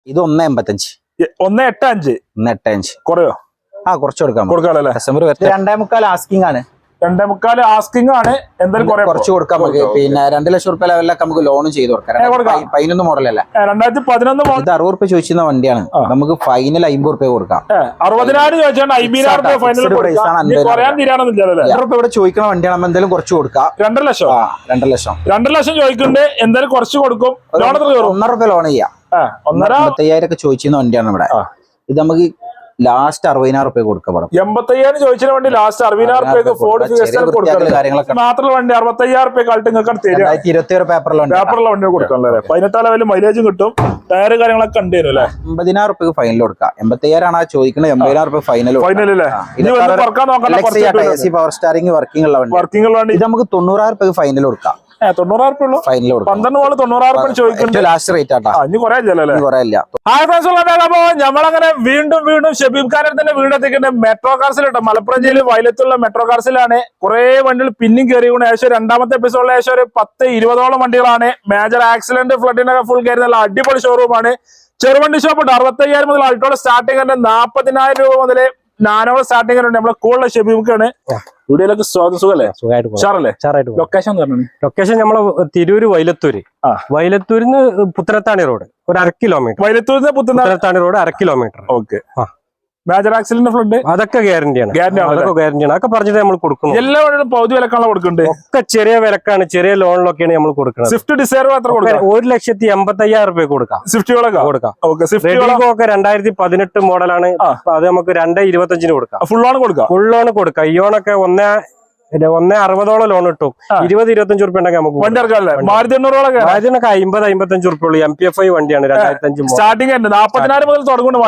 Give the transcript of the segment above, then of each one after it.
ഇത് 1.85. 1.85. 1.85 കുറയോ? കുറച്ച് കൊടുക്കാം. കസ്റ്റമർ 2.25 ആസ്കിംഗ് ആണ്. 2.25 ആസ്കിംഗ് ആണ്. എന്തായാലും കുറച്ച് കൊടുക്കാം. പിന്നെ 2 ലക്ഷം റുപ്യ ലെവലിലൊക്കെ നമുക്ക് ലോണും ചെയ്ത് കൊടുക്കാം. 11 മോഡലല്ല, 2011 മോഡൽ. ഇത് 60 റുപ്യ ചോദിച്ചിരുന്ന വണ്ടിയാണ്. നമുക്ക് ഫൈനൽ 50 റുപ്യ കൊടുക്കാം. 60,000 ചോദിച്ചാൽ 50,000 ഫൈനൽ ഇവിടെ ചോദിക്കുന്ന വണ്ടിയാണ്. നമ്മൾ എന്തായാലും കുറച്ച് കൊടുക്കാം. 2 ലക്ഷം 2 ലക്ഷം ചോദിക്കുന്നുണ്ട്. എന്തായാലും കുറച്ച് കൊടുക്കും. 1.5 റുപ്യ ലോൺ ചെയ്യാം. 1.5 ഒക്കെ ചോദിച്ചിരുന്ന വണ്ടിയാണ് ഇവിടെ. ഇത് നമുക്ക് ലാസ്റ്റ് 60,000 റുപ്യ കൊടുക്കാം. 85,000 ചോദിച്ചതിന് വേണ്ടി ലാസ്റ്റ് 60,000 റുപ്യക്ക് ഫോർഡ് ഫിയസ്റ്റ മാത്രമുള്ള വണ്ടി 65,000 റുപ്യക്ക് ആയിട്ട് നിങ്ങൾക്ക് 2021 പേപ്പറിലുള്ള വണ്ടി കൊടുക്കാം. 18 ലെവലിൽ മൈലേജും കിട്ടും. ടയർ കാര്യങ്ങളൊക്കെ ഉണ്ട്. 80,000 റുപ്യക്ക് ഫൈനൽ കൊടുക്കാം. 85,000 ആണ് ചോദിക്കുന്നത്. 80,000 റുപ്യ ഫൈനൽ. പവർ സ്റ്റാറിംഗ് വർക്കിംഗ് ഉള്ള വണ്ടി. ഇത് നമുക്ക് 90,000 റുപ്യക്ക് ഫൈനൽ കൊടുക്കാം. 90,000 ഫൈനൽ 90,000 ചോദിക്കുന്നുണ്ട്. ലാസ്റ്റ് റേറ്റ് ആട്ടാ. നമ്മളങ്ങനെ വീണ്ടും ഷബീബ് ഖാനെ തന്നെ വീണ്ടെത്തിക്കുന്നത് മെട്രോ കാർസിലിട്ടോ. മലപ്പുറം ജില്ലയിൽ വയലത്തുള്ള മെട്രോ കാർസിലാണ്. കുറെ വണ്ടികൾ പിന്നും കയറിയാണ്. ഏകദേശം രണ്ടാമത്തെ എപ്പിസോഡിൽ ഏകദേശം ഒരു 10-20ഓളം വണ്ടികളാണ്. മേജർ ആക്സിഡന്റ് ഫ്ലഡിനൊക്കെ ഫുൾ കയറി നല്ല അടിപൊളി ഷോറൂമാണ്. ചെറുവണ്ടി ഷോപ്പ് ഉണ്ട്. 65,000 മുതൽ അൾട്ടോടെ സ്റ്റാർട്ടിംഗ് ഉണ്ട്. 40,000 രൂപ മുതൽ നാനോടെ സ്റ്റാർട്ടിംഗ് ഉണ്ട്. നമ്മളെ കൂടുതൽ ഷബീബാണ്. വീഡിയോയിലൊക്കെ സുഖല്ലേ? ലൊക്കേഷൻ നമ്മളെ തിരൂര് വൈലത്തൂരിന്ന് പുത്തനത്താണി റോഡ് ഒരു 1/2 കിലോമീറ്റർ. വൈലത്തൂരിന്ന് Puthanathani road 1/2 kilometre. Okay. Major accident flood അതൊക്കെ ഗ്യാരണ്ടിയാണ്. അതൊക്കെ പറഞ്ഞിട്ട് നമ്മൾ കൊടുക്കുന്നു. എല്ലാ വണ്ടികളും പകുതി വിലക്കാണ് കൊടുക്കുന്നുണ്ട്. ഒക്കെ ചെറിയ വിലക്കാണ്, ചെറിയ ലോണിലൊക്കെയാണ് നമ്മൾ കൊടുക്കുന്നത്. സ്വിഫ്റ്റ് ഡിസൈർ മാത്രം 1,85,000 റുപ്യ കൊടുക്കാം. സ്വിഫ്റ്റുകളൊക്കെ കൊടുക്കാം. 2018 മോഡലാണ്. അത് നമുക്ക് 2.25 കൊടുക്കാം. ഫുൾ ലോൺ കൊടുക്കാം. ഇയോണൊക്കെ 1.60 ലോൺ കിട്ടും. 20-25 റുപ്യ ഉണ്ടെങ്കിൽ നമുക്ക് 50-55 റുപ്യ ഉള്ളൂ. MPFI വണ്ടിയാണ്. 2005 സ്റ്റാർട്ടിംഗ് 40,000 മുതൽ തുടങ്ങുന്നു.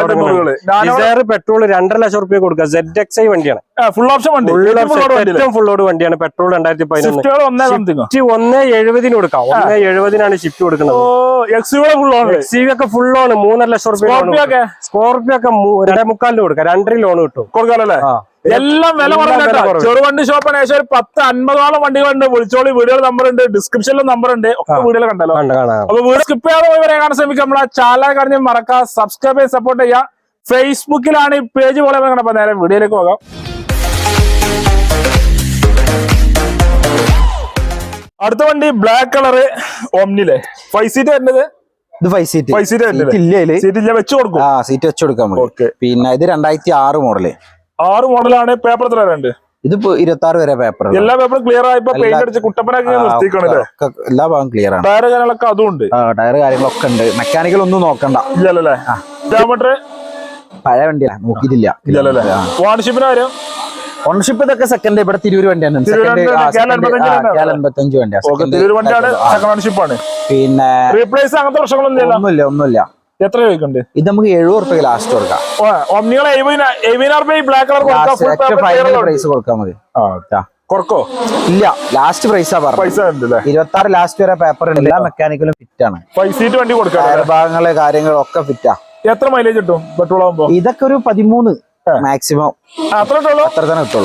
പെട്രോൾ 2.5 ലക്ഷം റുപ്യ കൊടുക്കുക. ZXi വണ്ടിയാണ്. ഫുൾ ഓപ്ഷൻ വണ്ടി. ഏറ്റവും ഫുൾ ലോഡ് വണ്ടിയാണ്. പെട്രോൾ 2011. 1.70 കൊടുക്കാം. 1.70 ഷിഫ്റ്റ് കൊടുക്കുന്നത്. XUV ഒക്കെ ഫുൾ ലോൺ 3.5 ലക്ഷം റുപ്യ. സ്കോർപിയോ ഒക്കെ 2.25 കൊടുക്കാം. 2.5 ലോൺ കിട്ടും. കൊടുക്കാമല്ലേ? എല്ലാം വില കുറഞ്ഞ ചെറുവണ്ടി ഷോപ്പാണ്. ഏകദേശം ഒരു 10-50ഓളം വണ്ടികളുണ്ട്. വിളിച്ചോളി. വീഡിയോയുടെ നമ്പർ ഉണ്ട്, ഡിസ്ക്രിപ്ഷനിലും നമ്പർ ഉണ്ട്. ഒക്കെ വീഡിയോ കണ്ടല്ലോ. അപ്പൊ വീഡിയോ സ്കിപ്പ് ചെയ്യാതെ പോയി വരെ കാണാൻ ശ്രമിക്കാം. നമ്മളെ ചാനൽ കഴിഞ്ഞ് മറക്കാം, സബ്സ്ക്രൈബ് ചെയ്ത് സപ്പോർട്ട് ചെയ്യാം. ഫേസ്ബുക്കിലാണ് ഈ പേജ് പോലെ വേണം. അപ്പൊ നേരെ വീഡിയോയിലേക്ക് പോകാം. അടുത്ത വണ്ടി ബ്ലാക്ക് കളറ് ഓംനിലെ 5 സീറ്റ് വരുന്നത്. ഇത് 5 സീറ്റ് വെച്ച് കൊടുക്കും. സീറ്റ് വെച്ച് കൊടുക്കാം. പിന്നെ ഇത് 2006 മോഡല്. 6 മോഡലാണ്. പേപ്പർ എത്ര ഉണ്ട്? ഇതിപ്പോ 26 വരെ പേപ്പർ. എല്ലാ പേപ്പറും ക്ലിയർ ആയപ്പോ പെയിന്റ് അടിച്ച് കുട്ടപ്പനാക്കി നിർത്തിക്കണല്ലേ? എല്ലാ ഭാഗം ക്ലിയർ ആണ്. ടയർ കാര്യങ്ങളൊക്കെ അതും ഉണ്ട്. ടയർ കാര്യങ്ങളൊക്കെ ഉണ്ട്. മെക്കാനിക്കൽ ഒന്നും നോക്കണ്ട. ഇല്ലല്ലേ? കിലോമീറ്റർ പഴയ വണ്ടിയാ, നോക്കിയിട്ടില്ല. ഓണർഷിപ്പിന് കാര്യം? ഓണർഷിപ്പ് ഇതൊക്കെ സെക്കൻഡ്. ഇവിടെ തിരൂര് വണ്ടിയാണ്. 85 വണ്ടിയാണ്. പിന്നെ റീപ്ലേസ് അങ്ങനത്തെ പ്രശ്നങ്ങളൊന്നും ഒന്നുമില്ല. എത്ര ചോദിക്കുന്നുണ്ട്? ഇത് നമുക്ക് 70 റുപ്യ ലാസ്റ്റ് കൊടുക്കാം. ഓംനികൾ 70,000 ബ്ലാക്ക് കളർ പ്രൈസ് കൊടുക്കാൻ മതി. കുറക്കോ? ഇല്ല, ലാസ്റ്റ് പ്രൈസാ പറഞ്ഞത്. 26 ലാസ്റ്റ് വരെ പേപ്പർ ഉണ്ട്. എല്ലാ മെക്കാനിക്കലും ഫിറ്റ് ആണ്. 5 സീറ്റ് വണ്ടി കൊടുക്കാം. ഭാഗങ്ങള് കാര്യങ്ങളൊക്കെ ഫിറ്റാ. എത്ര മൈലേജ് കിട്ടും പെട്രോൾ ആകുമ്പോ? ഇതൊക്കെ ഒരു 13 മാക്സിമം. അത്ര കിട്ടുള്ളൂ.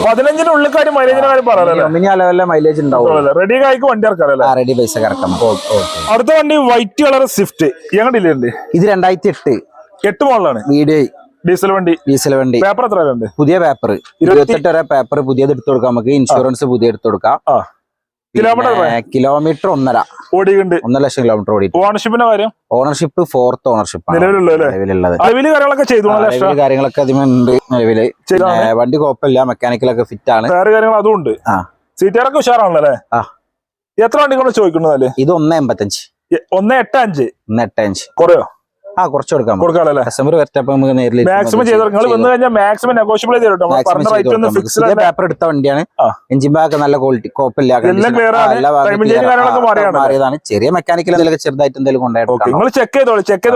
15-ന്റെ ഉള്ളിൽ കാര്യം മൈലേജിന്റെ കാര്യം പറയാം. മൈലേജ് ഉണ്ടാവും. റെഡി ആയിക്ക് വണ്ടി ഇറക്കാം. റെഡി പൈസ കിടക്കാം. അടുത്ത വണ്ടി വൈറ്റ് കളർ സ്വിഫ്റ്റ്. എങ്ങനെയുണ്ട്? ഇത് 2008 മോഡലാണ്. ഡീസൽ വണ്ടി. പേപ്പർ എത്ര ഉണ്ട്? പുതിയ പേപ്പർ 28 വരെ പേപ്പർ പുതിയത് എടുത്തു കൊടുക്കാം. നമുക്ക് ഇൻഷുറൻസ് പുതിയ എടുത്തു കൊടുക്കാം. കിലോമീറ്റർ 1.5 ലക്ഷം കിലോമീറ്റർ ഓടി. ഓണർഷിപ്പിന്റെ കാര്യം? ഓണർഷിപ്പ് 4th ഓണർഷിപ്പ് നിലവിലുള്ളത്. കാര്യങ്ങളൊക്കെ അതിമുണ്ട് നിലവില്. വണ്ടി കുഴപ്പമില്ല, മെക്കാനിക്കലൊക്കെ ഫിറ്റ് ആണ്. അതും ഉണ്ട്. സീറ്റുകാരൊക്കെ ഉഷാറാണല്ലേ? എത്ര വണ്ടികൾ ചോദിക്കുന്നത്? ഇത് 1.85. 1.85 കുറയോ? കുറച്ച് കൊടുക്കാം. കസ്റ്റമർ മാക്സിമം പേപ്പർ എടുത്ത വണ്ടിയാണ്. എഞ്ചിൻ ബാഗ് നല്ല ക്വാളിറ്റി, കുഴപ്പമില്ല. ചെറിയ മെക്കാനിക്കൽ ചെറുതായിട്ട് എന്തെങ്കിലും കൊണ്ടായിട്ട് ചെക്ക് ചെയ്ത്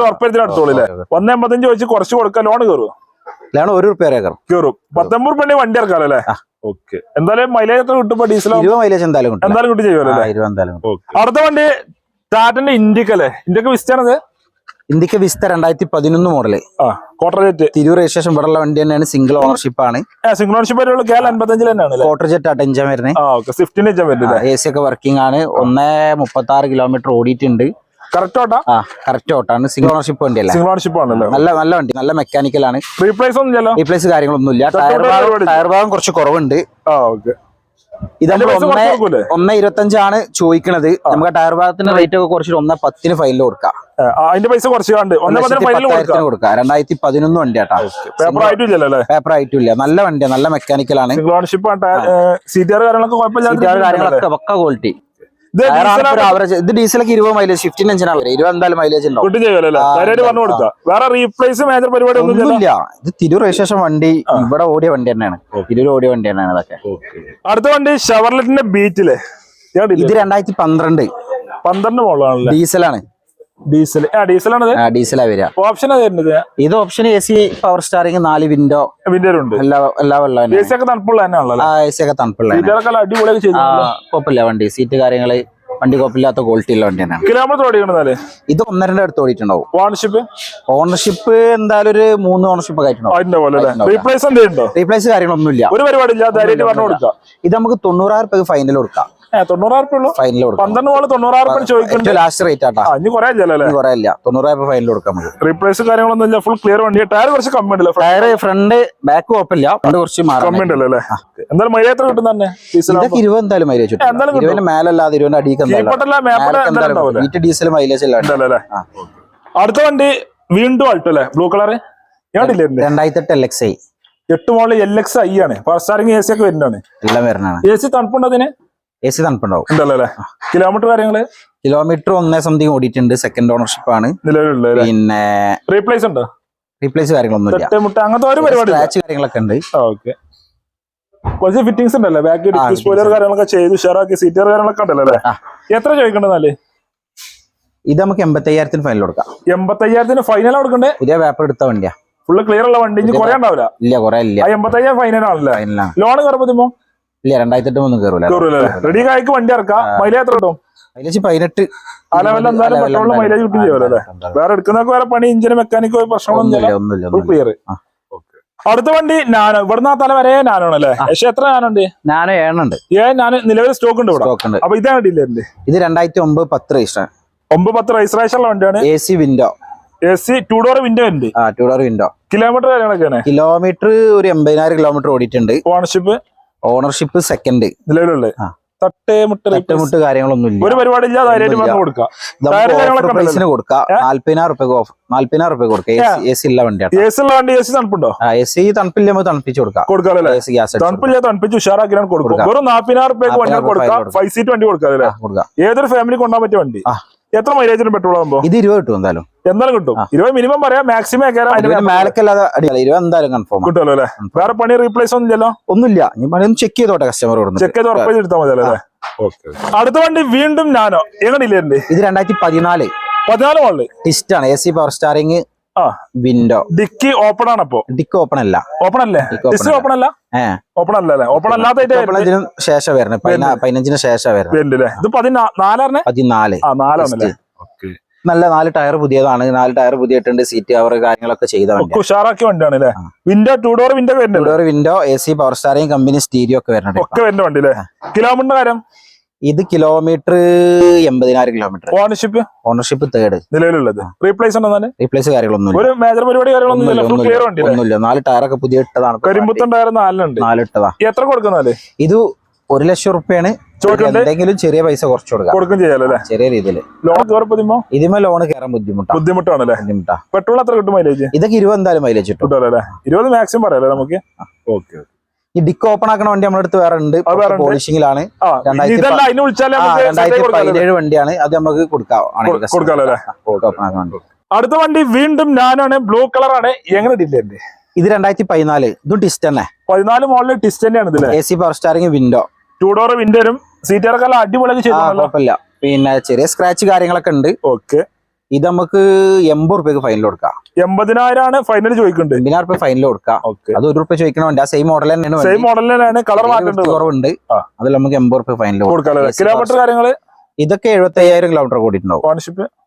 ഉറപ്പെടുത്തിനടുത്തോളൂ. 1.85 വെച്ച് കുറച്ച് കൊടുക്കാൻ ലോൺ കയറും. ലോൺ 1 റുപ്യ കയറും. 19 റുപ്യ വണ്ടി ഇറക്കാം അല്ലേ? ഓക്കെ. എന്തായാലും മൈലേജ് എത്ര കിട്ടുമ്പോ? ഡീസൽ 20 മൈലേജ് എന്തായാലും കിട്ടി ചെയ്യുമല്ലോ. അടുത്ത വണ്ടി ടാറ്റന്റെ ഇൻഡിക്ക വിസ്റ്റാണത്. ഇന്ത്യക്ക് വിസ്ത 2011 മോഡല്. തിരൂർ രജിസ്ട്രേഷൻ ഇവിടെയുള്ള വണ്ടി തന്നെയാണ്. സിംഗിൾ ഓണർഷിപ്പ് ആണ്. ക്വാർട്ടർ ജെറ്റ് ആട്ടോ എഞ്ചിൻ വരുന്നത്. AC ഒക്കെ വർക്കിംഗ് ആണ്. 1.36 കിലോമീറ്റർ ഓടിയിട്ടുണ്ട്. കറക്റ്റ് ഓട്ടാ? കറക്റ്റ് ഓട്ടാണ്. സിംഗിൾ ഓണർഷിപ്പ് വണ്ടിയല്ല, സിംഗിൾ ഓണർഷിപ്പ് ആണല്ലോ. നല്ല വണ്ടി, നല്ല മെക്കാനിക്കലാണ്. റീപ്ലേസ് ഒന്നും ഇല്ലല്ലോ? റീപ്ലേസ് കാര്യങ്ങളൊന്നുമില്ല. ടയർ ഭാഗം കുറച്ച് കുറവുണ്ട്. ഇത് നമ്മൾ 1.25 ചോദിക്കണത്. നമുക്ക് ടയർ ഭാഗത്തിന്റെ റേറ്റ് ഒക്കെ കുറച്ചിട്ട് 1.10 ഫൈനൽ കൊടുക്കാം. അതിന്റെ പൈസ കുറച്ച് കണ്ട് 1.10 കൊടുക്കാം. 2011 വണ്ടിയാട്ടാ. പേപ്പർ ആയിട്ടില്ലല്ലോ? പേപ്പർ ആയിട്ടില്ല. നല്ല വണ്ടിയാണ്, നല്ല മെക്കാനിക്കലാണ്. സിംഗിൾ ഓണർഷിപ്പ് സീറ്റുകാർ കാര്യങ്ങളൊക്കെ കാര്യങ്ങളൊക്കെ പക്ക ക്വാളിറ്റി. ഇത് ഡീസലൊക്കെ 20 മൈലേജ്, 15 എഞ്ചിനാണ്. 20 എന്തായാലും മൈലേജ് ഉണ്ടാവും. വേറെ റീപ്ലേസ് മേജർ പരിപാടി ഒന്നുമില്ല. ഇത് തിരൂർ രജിസ്ട്രേഷൻ വണ്ടി, ഇവിടെ ഓടിയ വണ്ടി തന്നെയാണ്. തിരൂർ ഓടിയ വണ്ടി തന്നെയാണ് ഇതൊക്കെ. അടുത്ത വണ്ടി ഷെവർലെറ്റിന്റെ ബീറ്റില്. ഇത് 2012 മോഡലാണല്ലോ. ഡീസലാണ്. ഡീസലാണ്. ഡീസലാ വരിക. ഓപ്ഷൻ ഇത് option AC power starring, 4 window ഉണ്ട്. എല്ലാ വെള്ളം AC ഒക്കെ തണുപ്പുള്ള AC ഒക്കെ തണുപ്പുള്ള കുഴപ്പമില്ല വണ്ടി. സീറ്റ് കാര്യങ്ങള് വണ്ടി കുഴപ്പമില്ലാത്ത ക്വാളിറ്റി ഉള്ള വണ്ടി തന്നെയാണ്. കിലോമീറ്റർ ഓടിക്കണേ? ഇത് 1.5 അടുത്ത് ഓടിയിട്ടുണ്ടാവും. ഓണർഷിപ്പ് എന്തായാലും ഒരു 3 ഓണർഷിപ്പ് ആയിട്ടുണ്ടാവും. റീപ്ലേസ് കാര്യങ്ങളൊന്നുമില്ല. ഒരു പരിപാടി. ഇത് നമുക്ക് 90,000 ഫൈനൽ കൊടുക്കാം. 90,000 ഫൈനൽ കൊടുക്കാം. 90,000 ചോദിക്കുന്നുണ്ട്. ലാസ്റ്റ് റേറ്റ് ആട്ടാ. കുറയില്ല. 90,000 ഫൈനൽ കൊടുക്കാം. റീപ്ലേസ് കാര്യങ്ങളൊന്നും ഇല്ല. ഫുൾ ക്ലിയർ വണ്ടി. ടയർ കുറച്ച് കമ്മി ഉണ്ടല്ലോ. ടയർ ഫ്രണ്ട് ബാക്ക് കുഴപ്പമില്ല. കുറച്ച് കമ്മി ഉണ്ടല്ലോ അല്ലേ? എന്തായാലും മൈലേജ് എത്ര കിട്ടും തന്നെ? 20 എന്തായാലും മൈലേജ് കിട്ടും. 20 മേലല്ലാതെ 20 അടിക്ക് ഡീസൽ മൈലേജ് അല്ല. അടുത്ത വണ്ടി വീണ്ടും ആൾട്ടോ അല്ലേ? Blue colour. 2008 LXi. 8 model LXi ആണ്. പവർ സ്റ്റാറിംഗ് AC ഒക്കെ വരുന്നതാണ്. എല്ലാം വരുന്നതാണ്. AC തണുപ്പുണ്ടോ അതിന്? AC തണുപ്പുണ്ടാവും. കിലോമീറ്റർ കാര്യങ്ങള്? കിലോമീറ്റർ 1 സംതിങ് ഓടിയിട്ടുണ്ട്. സെക്കൻഡ് ഓണർഷിപ്പ് ആണ്. പിന്നെ റീപ്ലേസ് ഉണ്ടോ? റീപ്ലേസ് കാര്യങ്ങളൊന്നുമില്ല. അങ്ങനത്തെ ഒരു പരിപാടി കാര്യങ്ങളൊക്കെ ഉണ്ട്. കുറച്ച് ഫിറ്റിംഗ്സ് ഉണ്ടല്ലോ. ബാക്ക് സ്പോയിലർ കാര്യങ്ങളൊക്കെ ചെയ്തു ഷെയറാക്കി. സീറ്റർ കാര്യങ്ങളൊക്കെ ഉണ്ടല്ലോ അല്ലേ? എത്ര ചോദിക്കണ്ടെന്നാല്? ഇത് നമുക്ക് 85,000 ഫൈനൽ കൊടുക്കാം. 85,000 ഫൈനൽ കൊടുക്കണ്ടേ? പുതിയ പേപ്പർ എടുത്ത വണ്ടിയാ. ഫുള്ള് ക്ലിയർ ഉള്ള വണ്ടി. ഇനി കുറേ ഉണ്ടാവില്ല. ഇല്ല, കുറെ ഇല്ല. 85,000 ഫൈനൽ ആണല്ലേ? ലോൺ കയറുമ്പോ ഇല്ല, 2008 ഒന്നും കയറൂല. റെഡി കായ്ക്ക് വണ്ടി ഇറക്കാം. മൈലേജ് എത്ര കിട്ടും? മൈലേജ് 18. ആ ലെവലിൽ എന്തായാലും പെട്രോളിന് മൈലേജ് കിട്ടും ചെയ്യുമല്ലോ. വേറെ എടുക്കുന്നൊക്കെ വേറെ പണി, ഇഞ്ചിന് മെക്കാനിക്കോ പ്രശ്നമൊന്നും ക്ലിയർ. അടുത്ത വണ്ടി നാനോ. ഇവിടുന്ന് ആ തല വരെ നാനോ ആണല്ലേ? പക്ഷെ എത്ര നാനുണ്ട്? നാനോ 7 ഉണ്ട്. ഞാൻ നിലവിൽ സ്റ്റോക്ക് ഉണ്ട് ഇവിടെ. അപ്പൊ ഇതാണ് ഡീലറിന്റെ. ഇത് 2009-10 രജിസ്റ്റർ. 9-10 രജിസ്ട്രേഷൻ ഉള്ള വണ്ടിയാണ്. AC window. AC 2 door window ഉണ്ട്. 2 ഡോർ വിൻഡോ. കിലോമീറ്റർ കാര്യങ്ങളൊക്കെയാണ്? കിലോമീറ്റർ ഒരു 80,000 കിലോമീറ്റർ ഓടിയിട്ടുണ്ട്. ഓണർഷിപ്പ് സെക്കൻഡ് നിലവിലുള്ളത്. തട്ടുമുട്ട് കാര്യങ്ങളൊന്നും ഇല്ല. ഒരു പരിപാടി ഇല്ല. കൊടുക്കാം. 40,000 കൊടുക്കാം. 40,000 കൊടുക്കാം. AC ഉള്ള വണ്ടിയാണ്. AC ഉള്ള വണ്ടി. AC തണുപ്പുണ്ടോ? AC തണുപ്പില്ല, നമുക്ക് തണുപ്പിച്ച് കൊടുക്കാം. തണുപ്പില്ല, തണുപ്പിച്ച് ഉഷാറാക്കിയാണ് കൊടുക്കാം. വെറും 40,000 വണ്ടി കൊടുക്കാം. 5 സീറ്റ് വണ്ടി കൊടുക്കാം. ഏതൊരു ഫാമിലി കൊണ്ടുപോകാൻ പറ്റിയ വണ്ടി. എത്ര മൈലേജിന് പെട്രോൾ ആകുമ്പോ? ഇത് 20 കിട്ടും. എന്തായാലും കിട്ടും. 20 മിനിമം പറയാം. മാക്സിമം മേലക്കല്ലാതെ 20 എന്തായാലും കൺഫേം കിട്ടുമല്ലോ അല്ലേ? വേറെ പണി റീപ്ലേസ് ഒന്നുമില്ലല്ലോ? ഒന്നുമില്ല. ചെക്ക് ചെയ്തോട്ടെ കസ്റ്റമർ. ചെക്ക് ചെയ്ത് ഉറപ്പിച്ച് എടുത്താൽ മതി അല്ലേ? അടുത്ത വണ്ടി വീണ്ടും നാനോ. എങ്ങനെയില്ലേ? ഇത് 2014 മോഡല്. ടിസ്റ്റ് ആണ്. AC power steering, window. Dicky open ആണ്. അപ്പൊ ഡിക്ക് ഓപ്പൺ അല്ല. ഓപ്പൺ അല്ലേ? ഓപ്പൺ അല്ല. ഓപ്പൺ അല്ലേ? ഓപ്പൺ അല്ലാത്ത ശേഷം വരുന്നത് 15 ശേഷം വരുന്നത്. ഇത് 14. നല്ല 4 ടയർ പുതിയതാണ്. 4 ടയർ പുതിയിട്ടുണ്ട്. സീറ്റ് കവർ കാര്യങ്ങളൊക്കെ ചെയ്ത വണ്ടി. ഉഷാറാക്കിയ വണ്ടിയാണ് അല്ലേ? വിൻഡോ 2 ഡോർ വിൻഡോ വരുന്നുണ്ട്. 2 door window, AC power starring, company stereo ഒക്കെ വരുന്നുണ്ട്. ഒക്കെ വരുന്ന വണ്ടി അല്ലേ? കിലോമീറ്റർ കാര്യം? ഇത് കിലോമീറ്റർ 80,000 കിലോമീറ്റർ. ഓണർഷിപ്പ് തേർഡ് നിലവിലുള്ളത്. റീപ്ലേസ് റീപ്ലേസ് കാര്യങ്ങളൊന്നും ഒരു മേജർ പരിപാടി ഒന്നുമില്ല. 4 ടയറൊക്കെ പുതിയ ഇട്ടതാണ്. കരിമ്പുത്തൻ ടയർ 4 ഇട്ടതാ. എത്ര കൊടുക്കുന്നാല്? ഇത് 1 ലക്ഷം റുപ്യാണ്. എന്തെങ്കിലും ചെറിയ പൈസ കുറച്ച് കൊടുക്കും ചെയ്യാലോ? ചെറിയ രീതിയിൽ. ഇതിമേ ലോൺ കയറാൻ ബുദ്ധിമുട്ടാണല്ലേ? പെട്രോൾ എത്ര കിട്ടും മൈലേജ്? ഇതൊക്കെ 20 എന്തായാലും മൈലേജ് കിട്ടും. 20 മാക്സിമം പറയാലോ നമുക്ക്. ഈ ഡിക്ക് ഓപ്പൺ ആക്കണ വണ്ടി നമ്മുടെ അടുത്ത് വേറെ ഉണ്ട്. പോളിഷിംഗിലാണ്. 2017 വണ്ടിയാണ്. അത് നമുക്ക് കൊടുക്കാം. അടുത്ത വണ്ടി വീണ്ടും ഞാനാണ്. ബ്ലൂ കളർ ആണ്. എങ്ങനെ ഡില്ലേ? ഇത് 2014. ഇതും ടിസ്റ്റ് തന്നെ. 14 മോഡൽ ടിസ്റ്റ് തന്നെയാണ്. AC power steering, window. 2 door വിൻഡോയും സീറ്ററൊക്കെ അടിപൊളി ചെയ്തില്ല. പിന്നെ ചെറിയ സ്ക്രാച്ച് കാര്യങ്ങളൊക്കെ ഉണ്ട്. ഓക്കെ. ഇത് നമുക്ക് 80 റുപ്യക്ക് ഫൈനൽ കൊടുക്കാം. 80,000 ഫൈനൽ ചോദിക്കുന്നുണ്ട്. 80,000 ഫൈനൽ കൊടുക്കാം. അത് 1 റുപ്യ ചോദിക്കണ സെയിം മോഡൽ തന്നെയാണ്. കളർ കുറവുണ്ട്. അതിൽ നമുക്ക് 80 റുപ്യ ഫൈനൽ കൊടുക്കാം. കിലോമീറ്റർ കാര്യങ്ങള്? ഇതൊക്കെ 75,000 കിലോമീറ്റർ കൂടിയിട്ടുണ്ടാവും.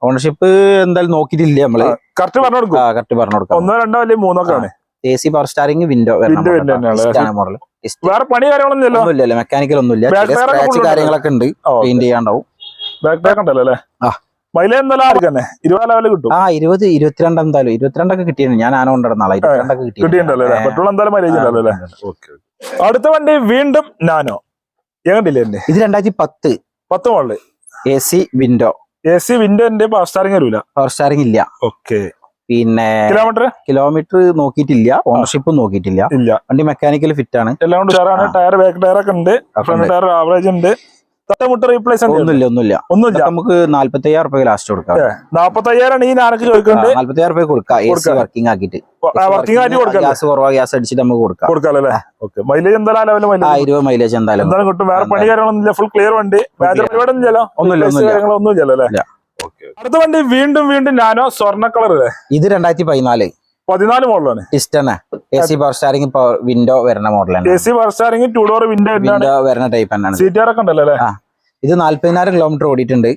ഓണർഷിപ്പ് എന്തായാലും നോക്കിയിട്ടില്ല നമ്മള്. കറക്റ്റ് പറഞ്ഞു കൊടുക്കാം. 1, 2 അല്ലെങ്കിൽ 3 ഒക്കെ ആണ്. AC power steering, window model. വേറെ പണി കാര്യങ്ങളൊന്നും മെക്കാനിക്കൽ ഒന്നുമില്ല. സ്ക്രാച്ച് കാര്യങ്ങളൊക്കെ ഉണ്ട്. പെയിന്റ് ചെയ്യാണ്ടാവും. മൈലേജ് എന്തായാലും തന്നെ 20 ലെവലിൽ കിട്ടും. 20 22 എന്തായാലും 22 കിട്ടിയാണ്. ഞാൻ ആന കൊണ്ടിരുന്നാളെ 22 കിട്ടിയിട്ടുണ്ടല്ലോ അല്ലേ? പെട്രോൾ എന്തായാലും മൈലേജ് ഉണ്ടല്ലോ അല്ലേ? അടുത്ത വണ്ടി വീണ്ടും നാനോ എങ്ങനെയില്ലേ? ഇത് 2010 model AC window. AC window ഉണ്ട്. പവർ സ്റ്റാറിംഗ് വരില്ല. പവർ സ്റ്റാറിംഗ് ഇല്ല. ഓക്കെ. പിന്നെ കിലോമീറ്റർ നോക്കിയിട്ടില്ല, ഓണർഷിപ്പ് നോക്കിയിട്ടില്ല. ഇല്ല. വണ്ടി മെക്കാനിക്കൽ ഫിറ്റ് ആണ്. എല്ലാം കൊണ്ട് ഉഷാറാണ്. ടയർ ബാക്ക് ടയർ ഒക്കെ ഉണ്ട്. ഫ്രണ്ട് ടയർ ആവറേജ് ഉണ്ട്. തട്ടമുട്ട റീപ്ലേസ് ഒന്നുമില്ല. നമുക്ക് 45,000 രൂപ ലാസ്റ്റ് കൊടുക്കാം. 45,000 ഈ നാനക്ക് ചോദിക്കുന്നുണ്ട്. 45,000 രൂപ കൊടുക്കാം. AC വർക്കിംഗ് ആക്കിയിട്ട് ഗ്യാസ് കുറവാ, ഗ്യാസ് അടിച്ചിട്ട് നമുക്ക് കൊടുക്കാം. മൈലേജ് എന്തായാലും 20 മൈലേജ് എന്തായാലും കിട്ടും. വേറെ പണി കാര്യങ്ങളൊന്നും ഫുൾ ക്ലിയർ വണ്ടി. മേജർ ഒന്നുമില്ലല്ലോ. അടുത്ത വണ്ടി വീണ്ടും നാനോ സ്വർണ്ണ കളർ. ഇത് 2014 മോഡലാണ്. Piston. AC power steering window വരുന്ന മോഡലാണ്. AC power starring 2 door window വരുന്ന ടൈപ്പ് തന്നെയാണ്. സീറ്റാർ ഒക്കെ ഉണ്ടല്ലോ അല്ലേ? ഇത് 40,000 കിലോമീറ്റർ ഓടിയിട്ടുണ്ട്.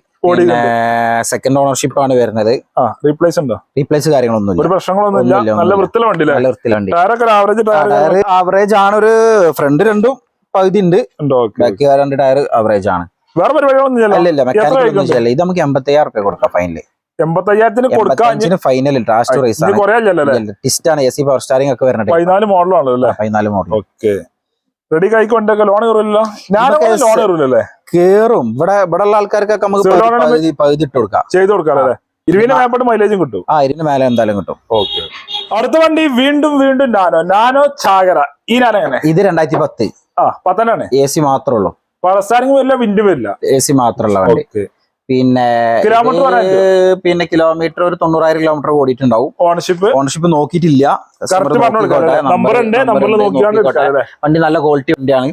സെക്കൻഡ് ഓണർഷിപ്പ് ആണ് വരുന്നത്. റീപ്ലേസ് കാര്യങ്ങളൊന്നും ഒരു പ്രശ്നങ്ങളൊന്നും. നല്ല വൃത്തിയുള്ള വണ്ടി. ആവറേജ് ആണ്. ഒരു ഫ്രണ്ട് രണ്ടും പകുതി ഉണ്ട്. ബാക്കി 2 ടയർ ആവറേജ് ആണ്. വേറെ പരിപാടികളൊന്നും മെക്കാനിക്കൽ ഇത് നമുക്ക് 85,000 രൂപ കൊടുക്കാം ഫൈനല്. 85,000 ഫൈനൽ ടാസ്റ്റ് റേസ് ആണ്. ടിസ്റ്റാണ്. AC പവർ സ്റ്റാറിംഗ് ഒക്കെ വരുന്നത്. 14 മോഡലാണല്ലോ. 14 മോഡൽ. ഓക്കെ. റെഡി കൈക്കൊണ്ടൊക്കെ ലോൺ കയറില്ലല്ലോ. ലോൺ കയറില്ലല്ലേ? കേറും. ഇവിടെ ഉള്ള ആൾക്കാർക്കൊക്കെ നമുക്ക് പകുതി ഇട്ട് കൊടുക്കാം. ചെയ്ത് കൊടുക്കാം അല്ലേ? 20 മേപ്പോട്ട് മൈലേജും കിട്ടും. 20 മേലെ എന്തായാലും കിട്ടും. ഓക്കെ. അടുത്ത വണ്ടി വീണ്ടും നാനോ ചാകര. ഈ നാനോ എങ്ങനെ? ഇത് 2010. 10 AC മാത്രമേ ഉള്ളൂ. പവർ സ്റ്റാറിംഗ് വരില്ല, വിൻഡ് വരില്ല. AC മാത്രമുള്ള വണ്ടി. പിന്നെ കിലോമീറ്റർ ഒരു 90,000 കിലോമീറ്റർ ഓടിയിട്ടുണ്ടാവും. ഓണർഷിപ്പ് നോക്കിയിട്ടില്ല. വണ്ടി നല്ല ക്വാളിറ്റി വണ്ടിയാണ്.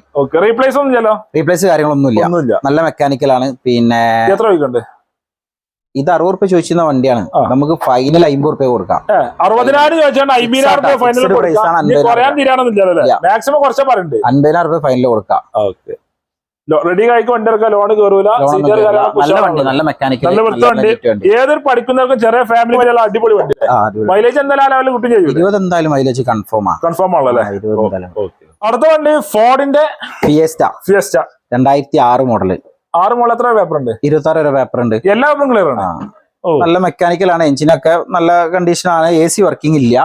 റീപ്ലേസ് കാര്യങ്ങളൊന്നുമില്ല. നല്ല മെക്കാനിക്കലാണ്. പിന്നെ ഇത് 60 രൂപ ചോദിച്ചിരുന്ന വണ്ടിയാണ്. നമുക്ക് ഫൈനൽ 50 രൂപ കൊടുക്കാം. 60,000 50,000 രൂപ ഫൈനൽ കൊടുക്കാം. റെഡി ആയിക്ക് വണ്ടി ഇറക്കാം. ലോൺ കയറൂല. നല്ല മെക്കാനിക്കൽ. ഏതൊരു പഠിക്കുന്നവർക്കും ചെറിയ ഫാമിലി വരെയുള്ള അടിപൊളി വണ്ടി. മൈലേജ് എന്തായാലും കിട്ടും ചെയ്യും. 20 എന്തായാലും മൈലേജ് കൺഫേം ആണല്ലേ? അടുത്ത വണ്ടി ഫോർഡിന്റെ ഫിയസ്റ്റ 2006 മോഡല്. 6 മോഡൽ എത്ര പേപ്പർ ഉണ്ട്? 26 വരെ പേപ്പർ ഉണ്ട്. എല്ലാ പേപ്പറും ക്ലിയർ ആണ്. നല്ല മെക്കാനിക്കൽ ആണ്. എഞ്ചിനൊക്കെ നല്ല കണ്ടീഷൻ ആണ്. AC വർക്കിംഗ് ഇല്ല.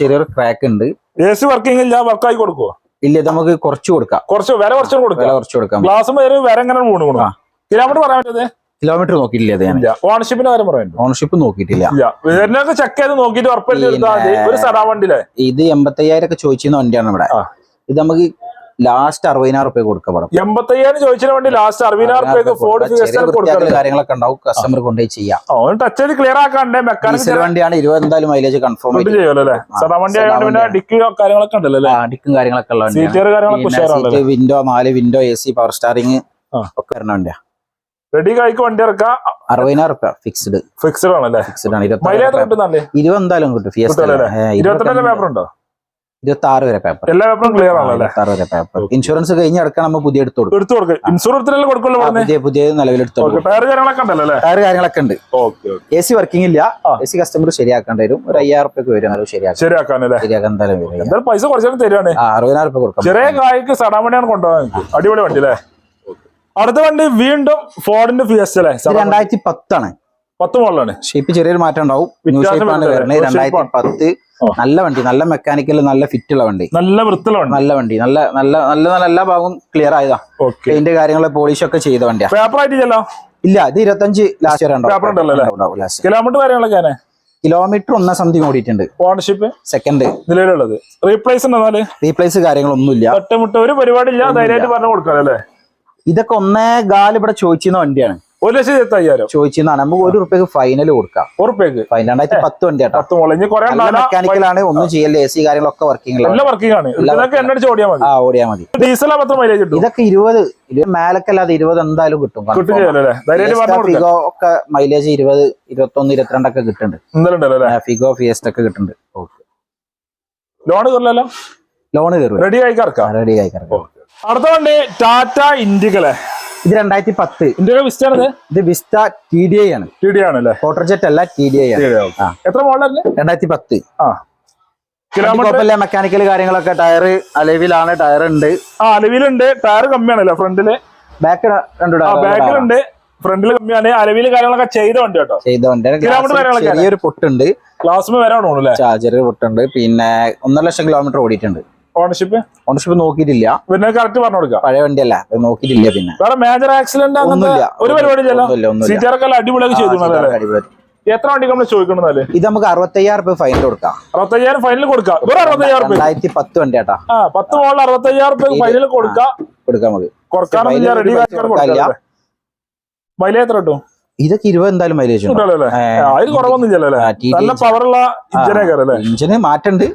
ചെറിയൊരു ക്രാക്ക് ഉണ്ട്. AC വർക്കിംഗ് ഇല്ല. വർക്കായി കൊടുക്കുവോ? ഇല്ല. നമുക്ക് കുറച്ച് കൊടുക്കാം. വില കുറച്ച് കൊടുക്കാം. ഗ്ലാസ് വരെ എങ്ങനെ കിലോമീറ്റർ പറയാൻ പറ്റത്? കിലോമീറ്റർ നോക്കിയിട്ടില്ല. ഓണർഷിപ്പിന്റെ കാര്യം പറയാൻ? ഓണർഷിപ്പ് നോക്കിയിട്ടില്ല. ചെക്ക് ചെയ്ത് നോക്കിയിട്ട് ഒരു സദാ വണ്ടിയിലെ ഇത് 85,000 ഒക്കെ ചോദിച്ചിരുന്ന വണ്ടിയാണ് ഇവിടെ. ഇത് നമുക്ക് ലാസ്റ്റ് 60,000 രൂപ കൊടുക്കാം. 85,000 ചോദിച്ച വണ്ടി ലാസ്റ്റ് 60,000 ഫോർഡ് കാര്യങ്ങളൊക്കെ ഉണ്ടാവും. കസ്റ്റമർ കൊണ്ടുപോയി ചെയ്യാം. ടച്ച് ചെയ്ത് ക്ലിയർ ആക്കാണ്ട്. മെക്കാനിക്കൽ വണ്ടിയാണ്. 20 എന്തായാലും മൈലേജ് കൺഫേം ചെയ്യുമല്ലോ. സദാ വണ്ടി ആയതുകൊണ്ട് ഡിക്കും കാര്യങ്ങളൊക്കെ ഉണ്ടല്ലോ. ഡിക്കും കാര്യങ്ങളൊക്കെ ഉള്ള window 4 window AC power starring ഒക്കെ വരുന്ന വണ്ടിയാ. റെഡി കായ്ക്ക് വണ്ടി ഇറക്കാം. 60,000 രൂപ ഫിക്സ്ഡ് ആണല്ലേ? 20 എന്തായാലും കിട്ടും. 22 പേപ്പർ ഉണ്ടോ? 26 വരെ പേപ്പർ. എല്ലാ പേപ്പറും ക്ലിയർ ആണല്ലേ? 26 വരെ പേപ്പർ. ഇൻഷുറൻസ് കഴിഞ്ഞ് അടക്കാൻ നമ്മൾ പുതിയ എടുത്തു കൊടുക്കും. ഇൻഷുറൻസ് പുതിയ നിലവിലെടുത്തു. ടയർ കാര്യങ്ങളൊക്കെ ഉണ്ട്. AC വർക്കിംഗ് ഇല്ല. AC കസ്റ്റമർ ശരിയാക്കേണ്ടി വരും. ഒരു 5,000 രൂപ വരും. ശരിയാക്കാൻ എന്തായാലും പൈസ കുറച്ചാലും തരുവാണ്. 60,000 രൂപ കൊടുക്കാം. ചെറിയ കായ്ക്ക് സടാൻ വണ്ടിയാണ് കൊണ്ടുപോകാൻ. അടിപൊളി വണ്ടി അല്ലേ? അടുത്ത വണ്ടി വീണ്ടും ഫോർഡിന്റെ ഫിയസ്റ്റ അല്ലേ? 2010 ആണ്. 10 മോഡലാണ്. ഷേപ്പ് ചെറിയൊരു മാറ്റം ഉണ്ടാവും. 2010 നല്ല വണ്ടി. നല്ല മെക്കാനിക്കൽ. നല്ല ഫിറ്റ് ഉള്ള വണ്ടി. നല്ല വൃത്തിയുള്ള വണ്ടി. നല്ല എല്ലാ ഭാഗവും ക്ലിയർ ആയതാ. പെയിന്റ് കാര്യങ്ങള് പോളിഷ് ഒക്കെ ചെയ്ത വണ്ടിയാ. പേപ്പർ ആയിട്ടില്ലല്ലോ? ഇല്ല. ഇത് 25 ലാസ്റ്റ് വരെ കിലോമീറ്റർ കാര്യങ്ങളൊക്കെ കിലോമീറ്റർ 1 സംതിങ് ഓടിയിട്ടുണ്ട്. ഓണർഷിപ്പ് സെക്കൻഡ് നിലവിലുള്ളത്. റീപ്ലേസ് കാര്യങ്ങളൊന്നുമില്ല. ഒരു പരിപാടി ഇല്ല. ധൈര്യമായിട്ട് പറഞ്ഞു കൊടുക്കാം അല്ലേ? ഇതൊക്കെ 1.25 ഇവിടെ ചോദിച്ചിരുന്ന വണ്ടിയാണ്. 1,70,000 ചോദിച്ചിരുന്നാണ്. നമുക്ക് ₹1 ഫൈനൽ കൊടുക്കാം. ഫൈൻ 2010 വണ്ടിയാട്ടോ. മെക്കാനിക്കലാണ്. ഒന്നും ചെയ്യല്ലേ. AC കാര്യങ്ങളൊക്കെ വർക്കിംഗ് ആണ്. ഓടിയാൽ മതി. ഇതൊക്കെ 20 മേലൊക്കെ അല്ലാതെ 20 എന്തായാലും കിട്ടും. ഫിഗോ ഒക്കെ മൈലേജ് 20, 21, 22 ഒക്കെ കിട്ടുന്നുണ്ട്. ഫിഗോ ഫിയസ്റ്റ് ഒക്കെ കിട്ടുന്നുണ്ട്. ലോണ് കയറും. റെഡി ആയി കറക്കാം. അടുത്ത വണ്ടി ടാറ്റ ഇൻഡിഗല്ലേ? ഇത് 2010. ഇത് വിസ്റ്റ TDI ആണ്. ആണല്ലേ? വാട്ടർ ജെറ്റ് അല്ല, TDI ആണ്. എത്ര മോഡലല്ലേ? 2010. കിലോമീറ്റർ മെക്കാനിക്കൽ കാര്യങ്ങളൊക്കെ. ടയർ അലവിലാണ്. ടയർ ഉണ്ട്. അലവിലുണ്ട്. ടയർ കമ്മിയാണല്ലോ ഫ്രണ്ടില്. ബാക്കിലുണ്ട്. ഫ്രണ്ടിൽ കമ്മിയാണ്, അലവില് കാര്യങ്ങളൊക്കെ ചെയ്ത വണ്ടി കേട്ടോ. ചെറിയൊരു പൊട്ടുണ്ട്, ക്ലാസ് വരാണോ അല്ലേ? ചെറിയൊരു പൊട്ടുണ്ട്. പിന്നെ 1.5 ലക്ഷം കിലോമീറ്റർ ഓടിയിട്ടുണ്ട്. ഓണർഷിപ്പ് നോക്കിയിട്ടില്ല, പിന്നെ കറക്റ്റ് പറഞ്ഞു കൊടുക്കാം. പഴയ വണ്ടിയല്ല, നോക്കിയിട്ടില്ല. പിന്നെ വേറെ മേജർ ആക്സിഡന്റ് ഒരു പരിപാടി അടിപൊളിയൊക്കെ ചെയ്തു. എത്ര വണ്ടി നമ്മൾ ചോദിക്കണമെന്നാല്? ഇത് നമുക്ക് 65,000 ഫൈനൽ കൊടുക്കാം. 65,000 ഫൈനൽ കൊടുക്കാം. 2010 വണ്ടി കേട്ടാ. 10 മോളിൽ 65,000 ഫൈനൽ കൊടുക്കാം. നമുക്ക് മൈലേജ് എത്ര കിട്ടും? ഇതൊക്കെ 20 എന്തായാലും മൈലേജ് അതിന് കുറവൊന്നുമില്ലല്ലോ. നല്ല പവറുള്ള ഇഞ്ചിന് മാറ്റുണ്ട്.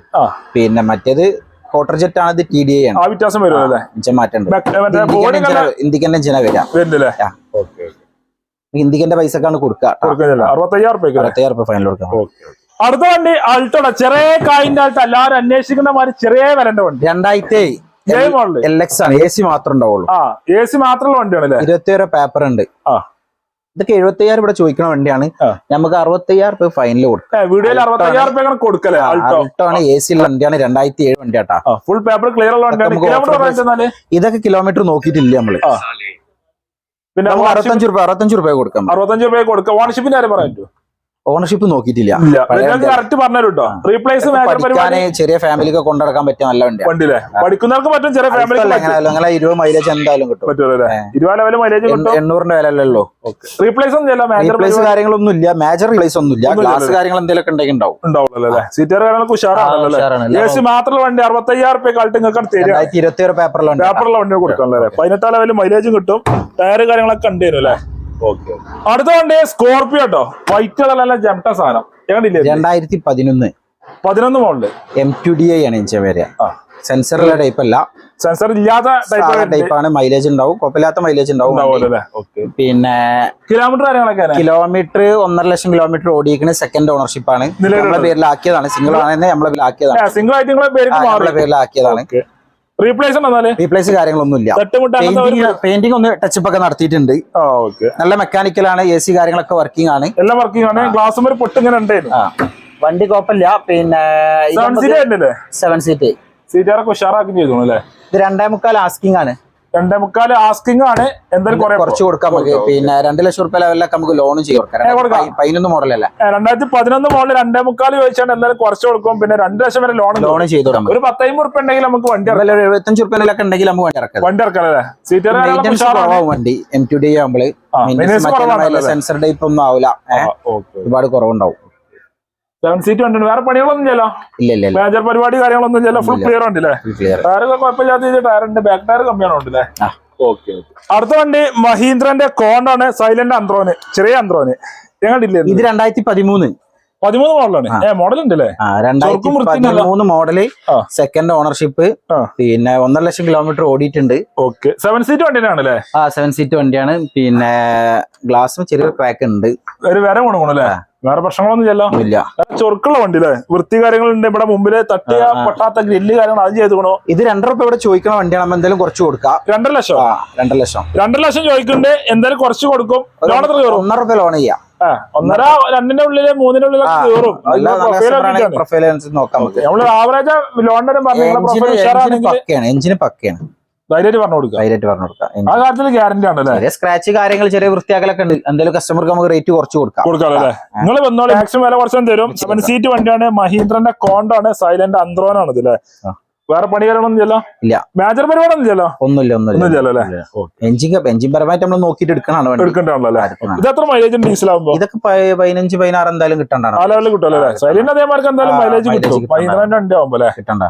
പിന്നെ മറ്റേത് ക്വാർട്ടർ ജെറ്റ് ആണ്, ഇത് TDI ആണ്. ആ വ്യത്യാസം വരുമല്ലേ? മാറ്റുണ്ട്. ഇന്ത്യക്കന്റെ ഇഞ്ചിന വരാം. ഇന്ത്യക്കന്റെ പൈസക്കാണ് കൊടുക്കുക. 65,000 ഫൈനൽ കൊടുക്കാം. അടുത്ത വണ്ടി അൾട്ടോടെ ചെറിയ കായിന്റെ ആൾട്ട് എല്ലാവരും അന്വേഷിക്കുന്ന മാതിരി ചെറിയ വിലന്റെ വണ്ടി. 2000 LX ആണ്. AC മാത്രം ഉണ്ടാവുള്ളൂ. AC മാത്രമുള്ള വണ്ടിയാണല്ലേ? 21 പേപ്പർ ഉണ്ട്. ഇതൊക്കെ 75,000 ഇവിടെ ചോദിക്കുന്ന വണ്ടിയാണ്. നമുക്ക് 65,000 ഫൈനൽ കൊടുക്കാം. വീഡിയോയിൽ 65,000 കൊടുക്കല്ലേ? ആൾട്ടോ ആണ്, AC ഉള്ള വണ്ടിയാണ്. 2007 വണ്ടിയാട്ടാ. ഫുൾ പേപ്പർ ക്ലിയർ ഉള്ള വണ്ടിയാണ്. ഇതൊക്കെ കിലോമീറ്റർ നോക്കിയിട്ടില്ല നമ്മള്. പിന്നെ 65 രൂപ കൊടുക്കാം. 65 രൂപ കൊടുക്കാം. ഓണർഷിപ്പിന്റെ കാര്യം പറയാൻ പറ്റുമോ? ഓണർഷിപ്പ് നോക്കിയിട്ടില്ല. കറക്റ്റ് പറഞ്ഞു. റീപ്ലേസ് ചെറിയ ഫാമിലിക്ക് കൊണ്ടുനടക്കാൻ പറ്റിയ നല്ല വണ്ടിയില്ലേ? പഠിക്കുന്നവർക്ക് പറ്റും, ചെറിയ ഫാമിലി 20 മൈലേജ് എന്തായാലും കിട്ടും. 20 മൈലേജ് കിട്ടും. 800 വിലല്ലോ. റീപ്ലേസ് റീപ്ലേസ് കാര്യങ്ങളൊന്നും ഇല്ല, മേജർ റീപ്ലേസ് ഒന്നും ഇല്ല. ഗ്ലാസ് കാര്യങ്ങൾ എന്തെങ്കിലും ഉണ്ടെങ്കിൽ ഉണ്ടാവും. സീറ്റർ കാര്യങ്ങളൊക്കെ ഉഷാറാണ്. AC മാത്രമുള്ള വണ്ടി 65,000 ആൾട്ട് നിങ്ങൾക്ക് 21 പേപ്പറുള്ള വണ്ടി കൊടുക്കാം. 18 ലെവലിൽ മൈലേജും കിട്ടും. ടയർ കാര്യങ്ങളൊക്കെ കണ്ടുവരും അല്ലേ? അടുത്ത വണ്ടി സ്കോർപിയോ കേട്ടോ. വൈറ്റ് കളറല്ല, ജംട്ട സാധനം. 2011 മോഡല്. M2DI ആണ് ഇഞ്ച വരെ. സെൻസറുള്ള ടൈപ്പ് അല്ല, സെൻസർ ഇല്ലാത്ത ടൈപ്പാണ്. മൈലേജ് ഉണ്ടാവും, കുഴപ്പമില്ലാത്ത മൈലേജ് ഉണ്ടാവും. പിന്നെ കിലോമീറ്റർ കാര്യങ്ങളൊക്കെ 1.5 ലക്ഷം കിലോമീറ്റർ ഓടിയിരിക്കുന്ന സെക്കൻഡ് ഓണർഷിപ്പ് ആണ്. നമ്മളെ പേരിലാക്കിയതാണ്. സിംഗിൾ ആണെന്ന് നമ്മളെ പേരിലാക്കിയതാണ്. സിംഗിൾ ആയിട്ട് പേരിലാക്കിയതാണ്. റീപ്ലേസ് കാര്യങ്ങളൊന്നും ഇല്ല. പെയിന്റിംഗ് ഒന്ന് ടച്ചപ്പ് ഒക്കെ നടത്തിയിട്ടുണ്ട്. നല്ല മെക്കാനിക്കലാണ്. AC കാര്യങ്ങളൊക്കെ വർക്കിംഗ് ആണ്. എല്ലാം വർക്കിംഗ് ആണ്. ഗ്ലാസ് പൊട്ടിങ്ങനെ വണ്ടി കുഴപ്പമില്ല. പിന്നെ 7 സീറ്റ് സീറ്റൊക്കെ ഉഷാറാക്കി ചെയ്തു അല്ലേ? ഇത് 2.25 ആസ്കിംഗ് ആണ്. 2.25 ആസ്കിംഗ് ആണ്. എന്തായാലും കുറച്ച് കൊടുക്കാം നമുക്ക്. പിന്നെ 2 ലക്ഷം രൂപ ലെവലിലൊക്കെ നമുക്ക് ലോണും ചെയ്യും. 11 മോഡലല്ല, 2011 മോഡൽ 2.25 ചോദിച്ചാൽ എന്തായാലും കുറച്ച് കൊടുക്കും. പിന്നെ 2 ലക്ഷം വരെ ലോൺ ചെയ്തു. ഒരു 10-50 രൂപ ഉണ്ടെങ്കിൽ നമുക്ക് വണ്ടി 75 രൂപയിലൊക്കെ ഉണ്ടെങ്കിൽ നമുക്ക് വണ്ടി ഇറക്കാം അല്ലേ? സീറ്റർ വണ്ടി M2DI ആകുമ്പോൾ സെൻസർ ടൈപ്പ് ഒന്നും ആവില്ല. ഒരുപാട് കുറവുണ്ടാവും. 7 സീറ്റ് വണ്ടി. വേറെ പണികളൊന്നും ചെയ്യല്ലോ? ഇല്ല. മേജർ പരിപാടി കാര്യങ്ങളൊന്നും ചെയ്യല്ലോ? ഫുൾ ക്ലിയർ ഉണ്ടല്ലേ? ടയറൊക്കെ കുഴപ്പമില്ലാത്ത ടയറുണ്ട്. ബാക്ക് ടയർ കമ്മിയാണോ ഉണ്ടല്ലേ? അടുത്ത വണ്ടി മഹീന്ദ്രന്റെ കോണ്ടാണ്. സൈലന്റ് അന്ത്രോന്, ചെറിയ അന്ത്രോന്. ഞങ്ങളില്ലേ? ഇത് 2013 മോഡലാണ്. മോഡൽ ഉണ്ടല്ലേ? 2013 മോഡല്, സെക്കൻഡ് ഓണർഷിപ്പ്. പിന്നെ 1.5 ലക്ഷം കിലോമീറ്റർ ഓടിയിട്ടുണ്ട്. 7 സീറ്റ് വണ്ടിയാണല്ലേ? 7 സീറ്റ് വണ്ടിയാണ്. പിന്നെ ഗ്ലാസും ചെറിയൊരു ക്രാക്ക് ഉണ്ട്. വേറെ കൊണ്ടുപോകണല്ലേ? വേറെ പ്രശ്നങ്ങളൊന്നും ഇല്ല. ചൊറുക്കുള്ള വണ്ടി അല്ലേ? വൃത്തി കാര്യങ്ങളുണ്ട്. ഇവിടെ മുമ്പില് തട്ടിയ പൊട്ടാത്ത ഗ്രില്ല് കാര്യങ്ങൾ അത് ചെയ്തുകൊണ്ടോ? ഇത് 2 രൂപ ഇവിടെ ചോദിക്കുന്ന വണ്ടിയാണ്. നമ്മൾ എന്തായാലും കുറച്ച് കൊടുക്കാം. 2 ലക്ഷം 2 ലക്ഷം ചോദിക്കുന്നുണ്ട്. എന്തായാലും കുറച്ച് കൊടുക്കും. 1.5 രൂപ ലോൺ ചെയ്യാം. 1.5 2ന്റെ ഉള്ളില് 3ന്റെ ഉള്ളിലൊക്കെ കയറും. നമ്മള് ആവറേജ് ലോണിന്റെ എഞ്ചിന് പക്കയാണ്. ധൈര്യമായിട്ട് പറഞ്ഞു കൊടുക്കാം. ആ കാര്യത്തിൽ ഗ്യാരണ്ടി ആണല്ലേ? ചെറിയ സ്ക്രാച്ച് കാര്യങ്ങൾ, ചെറിയ വൃത്തിയാക്കലൊക്കെ ഉണ്ട്. എന്തായാലും കസ്റ്റമർക്ക് നമുക്ക് റേറ്റ് കുറച്ച് കൊടുക്കാം അല്ലേ? നിങ്ങൾ വന്നോളൂ, മാക്സിമം വില കുറച്ചും തരും. 7 സീറ്റ് വണ്ടിയാണ്. മഹീന്ദ്രന്റെ കോണ്ടാണ്. സൈലന്റ് അന്ത്രോനാണ് ഇതില്ലേ? വേറെ പണി കാര്യങ്ങളൊന്നും ചെയ്യല്ലോ? ഇല്ല. മേജർ പരിപാടി ഒന്നും ചെയ്യല്ലോ? ഒന്നുമില്ല. എഞ്ചിൻ പരമായിട്ട് നമ്മൾ നോക്കിയിട്ട് എടുക്കണ്ടാണല്ലേ? ഇത് എത്ര മൈലേജ് ഡീസലാകുമ്പോ? ഇതൊക്കെ 15-16 എന്തായാലും കിട്ടണ്ടാണ്. ആ ലെവലിൽ കിട്ടുമല്ലേ? സൈലന്റ് അതേമാർക്ക് എന്തായാലും മൈലേജ് കിട്ടും. മഹീന്ദ്രന്റെ വണ്ടി ആവുമ്പോ അല്ലേ? കിട്ടണ്ട.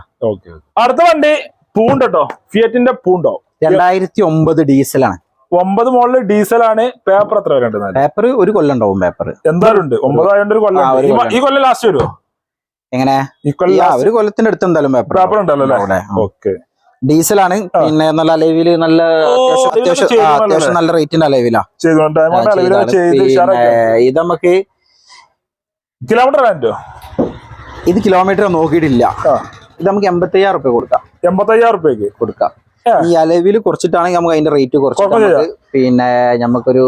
അടുത്ത വണ്ടി പൂണ്ടോ, ഫിയറ്റിന്റെ പൂണ്ടോ. 2009 ഡീസലാണ്. 9 മോഡല് ഡീസലാണ്. പേപ്പർ എത്ര വരെ ഉണ്ട്? പേപ്പർ 1 കൊല്ലം ഉണ്ടാവും. പേപ്പർ എന്തായാലും ഉണ്ട്. 9 ആയതുകൊണ്ട് 1 കൊല്ലം. ഈ കൊല്ലം ലാസ്റ്റ് വരുമോ? എങ്ങനെ? 1 കൊല്ലത്തിന്റെ അടുത്ത് എന്തായാലും പേപ്പർ ഉണ്ടല്ലോ. ഡീസലാണ്. പിന്നെ നല്ല അലവില്, നല്ല അത്യാവശ്യം നല്ല റേറ്റിന്റെ അലവിലാ. ഇത് നമുക്ക് കിലോമീറ്റർ ഇത് കിലോമീറ്റർ നോക്കിയിട്ടില്ല. ഇത് നമുക്ക് 85,000 രൂപ കൊടുക്കാം. 85,000 രൂപയ്ക്ക് കൊടുക്കാം. ഈ അലവില് കുറച്ചിട്ടാണെങ്കിൽ നമുക്ക് അതിന്റെ റേറ്റ് കുറച്ച് പിന്നെ നമുക്കൊരു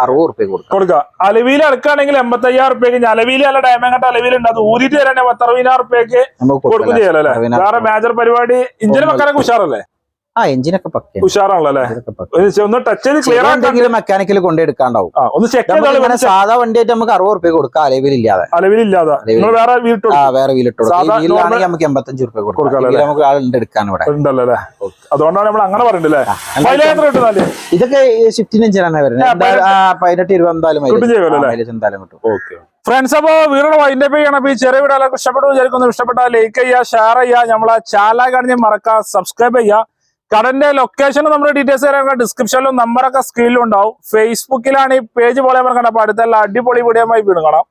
60 രൂപ കൊടുക്കാം. അലവിയിൽ എടുക്കുകയാണെങ്കിൽ 85,000 രൂപയ്ക്ക്. അലവിയിൽ നല്ല ഡയമണ്ട് അലവിലുണ്ട്. അത് ഊരിട്ട് തരാൻ 60,000 രൂപയ്ക്ക് കൊടുക്കും ചെയ്യാലോ അല്ലേ? വേറെ മേജർ പരിപാടി. ഇഞ്ചിന് വെക്കാനൊക്കെ ഉഷാറല്ലേ? എഞ്ചിനൊക്കെ പക്ക ഉഷാറാണല്ലോ അല്ലേ? ഒന്ന് ടച്ച് ചെയ്ത് ക്ലിയർ എന്തെങ്കിലും മെക്കാനിക്കൽ കൊണ്ടെടുക്കാണ്ടാവും. ഒന്ന് ചെക്ക് ചെയ്താൽ സാധാ വണ്ടിയായിട്ട് നമുക്ക് 60 റുപ്യ കൊടുക്കാം അലവിലില്ലാതെ. വേറെ വീലിട്ടോ വീലാണെങ്കിൽ നമുക്ക് 85 റുപ്യ കൊടുക്കാം. നമുക്ക് ആളുണ്ട് എടുക്കാൻ ഇവിടെ ഉണ്ടല്ലേ? അതുകൊണ്ടാണ് നമ്മൾ അങ്ങനെ പറയുന്നത്. ഇതൊക്കെ ഷിഫ്റ്റിന് എഞ്ചിനാണ് വരുന്നത്. 18-20 എന്തായാലും കിട്ടും. ഫ്രണ്ട്സ്, അപ്പൊ വീടിന്റെ വൈൻഡപ്പ് ചെയ്യണം. ഈ ചെറിയ വീഡിയോ എല്ലാവർക്കും ഇഷ്ടപ്പെട്ടു വിചാരിക്കുന്നു. ഇഷ്ടപ്പെട്ടാൽ ലൈക്ക് ചെയ്യുക, ഷെയർ ചെയ്യുക, നമ്മളെ ചാനൽ കാണിച്ച് മറക്കുക, സബ്സ്ക്രൈബ് ചെയ്യുക. കടന്റെ ലൊക്കേഷനും നമ്മുടെ ഡീറ്റെയിൽസ് തരാൻ ഡിസ്ക്രിപ്ഷനിലും നമ്പറൊക്കെ സ്ക്രീനിലും ഉണ്ടാവും. ഫേസ്ബുക്കിലാണ് ഈ പേജ് പോലെ മറക്കണ്ട. അപ്പൊ അടുത്തുള്ള അടിപൊളി വീഡിയോ വീണ്ടും കാണാം.